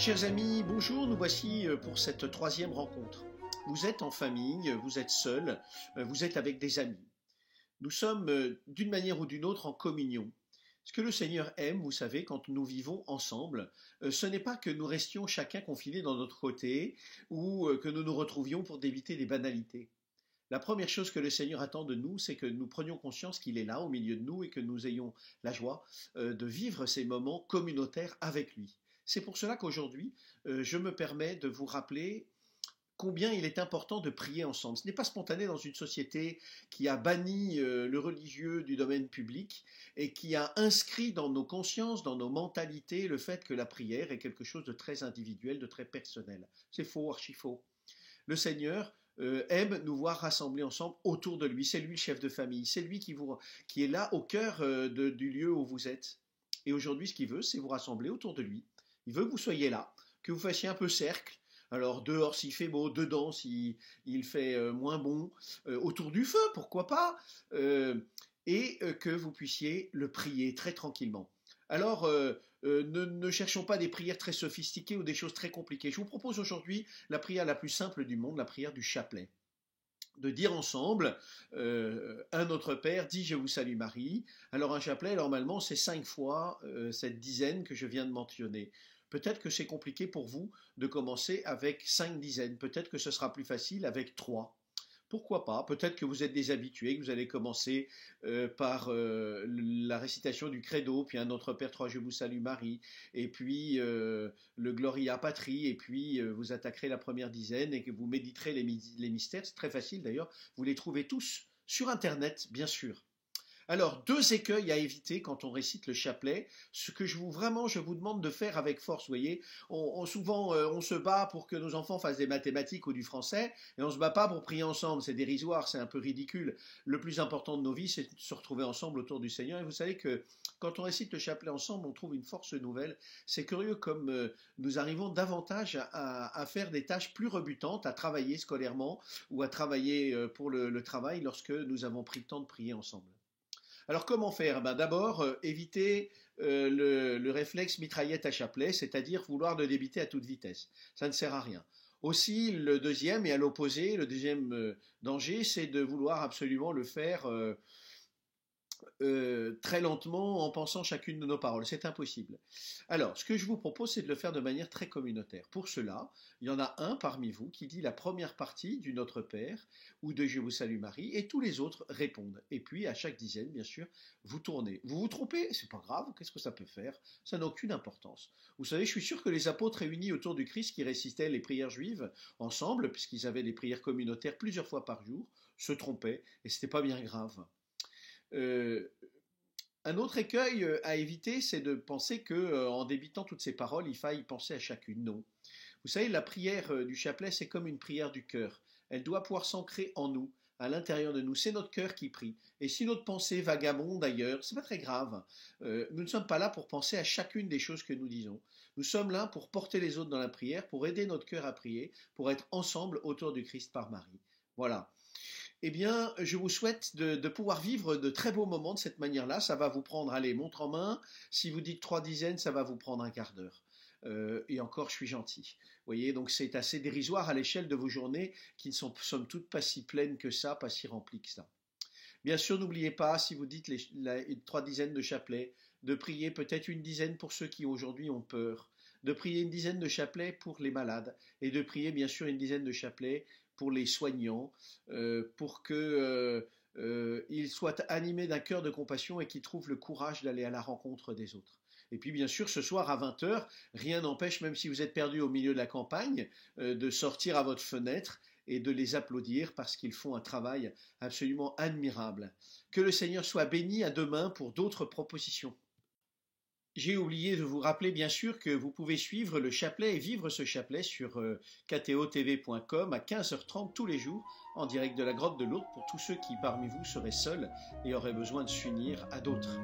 Chers amis, bonjour, nous voici pour cette troisième rencontre. Vous êtes en famille, vous êtes seul, vous êtes avec des amis. Nous sommes d'une manière ou d'une autre en communion. Ce que le Seigneur aime, vous savez, quand nous vivons ensemble, ce n'est pas que nous restions chacun confinés dans notre côté ou que nous nous retrouvions pour éviter des banalités. La première chose que le Seigneur attend de nous, c'est que nous prenions conscience qu'il est là au milieu de nous et que nous ayons la joie de vivre ces moments communautaires avec lui. C'est pour cela qu'aujourd'hui, je me permets de vous rappeler combien il est important de prier ensemble. Ce n'est pas spontané dans une société qui a banni le religieux du domaine public et qui a inscrit dans nos consciences, dans nos mentalités, le fait que la prière est quelque chose de très individuel, de très personnel. C'est faux, archi faux. Le Seigneur aime nous voir rassemblés ensemble autour de lui. C'est lui le chef de famille, c'est lui qui est là au cœur du lieu où vous êtes. Et aujourd'hui, ce qu'il veut, c'est vous rassembler autour de lui. Il veut que vous soyez là, que vous fassiez un peu cercle. Alors dehors s'il fait beau, dedans s'il fait moins bon, autour du feu, pourquoi pas, et que vous puissiez le prier très tranquillement. Alors, ne cherchons pas des prières très sophistiquées ou des choses très compliquées. Je vous propose aujourd'hui la prière la plus simple du monde, la prière du chapelet. De dire ensemble, un Notre Père dit je vous salue Marie. Alors un chapelet, normalement, c'est 5 fois cette dizaine que je viens de mentionner. Peut-être que c'est compliqué pour vous de commencer avec 5 dizaines. Peut-être que ce sera plus facile avec 3. Pourquoi pas? Peut-être que vous êtes des habitués, que vous allez commencer par la récitation du credo, puis un Notre Père, 3 Je vous salue Marie, et puis le Gloria Patri, et puis vous attaquerez la première dizaine et que vous méditerez les mystères. C'est très facile d'ailleurs, vous les trouvez tous sur Internet, bien sûr. Alors, 2 écueils à éviter quand on récite le chapelet, ce que je vous demande de faire avec force, vous voyez. Souvent, on se bat pour que nos enfants fassent des mathématiques ou du français, et on se bat pas pour prier ensemble, c'est dérisoire, c'est un peu ridicule. Le plus important de nos vies, c'est de se retrouver ensemble autour du Seigneur, et vous savez que quand on récite le chapelet ensemble, on trouve une force nouvelle. C'est curieux comme nous arrivons davantage à faire des tâches plus rebutantes, à travailler scolairement, ou à travailler pour le travail lorsque nous avons pris le temps de prier ensemble. Alors comment faire? D'abord, éviter le réflexe mitraillette à chapelet, c'est-à-dire vouloir le débiter à toute vitesse. Ça ne sert à rien. Aussi, le deuxième, et à l'opposé, le deuxième danger, c'est de vouloir absolument le faire très lentement en pensant chacune de nos paroles. C'est impossible. Alors, ce que je vous propose, c'est de le faire de manière très communautaire. Pour cela, il y en a un parmi vous qui dit la première partie du Notre Père ou de Je vous salue Marie, et tous les autres répondent. Et puis, à chaque dizaine, bien sûr, vous tournez. Vous vous trompez, c'est pas grave, qu'est-ce que ça peut faire? Ça n'a aucune importance. Vous savez, je suis sûr que les apôtres réunis autour du Christ qui récitaient les prières juives ensemble, puisqu'ils avaient des prières communautaires plusieurs fois par jour, se trompaient, et c'était pas bien grave. Un autre écueil à éviter, c'est de penser que, en débitant toutes ces paroles, il faille penser à chacune. Non. Vous savez, la prière du chapelet, c'est comme une prière du cœur. Elle doit pouvoir s'ancrer en nous, à l'intérieur de nous. C'est notre cœur qui prie. Et si notre pensée vagabonde ailleurs, c'est pas très grave. Nous ne sommes pas là pour penser à chacune des choses que nous disons. Nous sommes là pour porter les autres dans la prière, pour aider notre cœur à prier, pour être ensemble autour du Christ par Marie. Voilà. Eh bien, je vous souhaite de pouvoir vivre de très beaux moments de cette manière-là. Ça va vous prendre, allez, montre en main. Si vous dites 3 dizaines, ça va vous prendre un quart d'heure. Et encore, je suis gentil. Vous voyez, donc c'est assez dérisoire à l'échelle de vos journées qui ne sont somme toute pas si pleines que ça, pas si remplies que ça. Bien sûr, n'oubliez pas, si vous dites les 3 dizaines de chapelets, de prier peut-être une dizaine pour ceux qui aujourd'hui ont peur, de prier une dizaine de chapelets pour les malades, et de prier bien sûr une dizaine de chapelets pour les soignants, pour qu'ils soient animés d'un cœur de compassion et qu'ils trouvent le courage d'aller à la rencontre des autres. Et puis bien sûr, ce soir à 20h, rien n'empêche, même si vous êtes perdu au milieu de la campagne, de sortir à votre fenêtre et de les applaudir parce qu'ils font un travail absolument admirable. Que le Seigneur soit béni, à demain pour d'autres propositions. J'ai oublié de vous rappeler bien sûr que vous pouvez suivre le chapelet et vivre ce chapelet sur ktotv.com à 15h30 tous les jours en direct de la grotte de Lourdes pour tous ceux qui parmi vous seraient seuls et auraient besoin de s'unir à d'autres.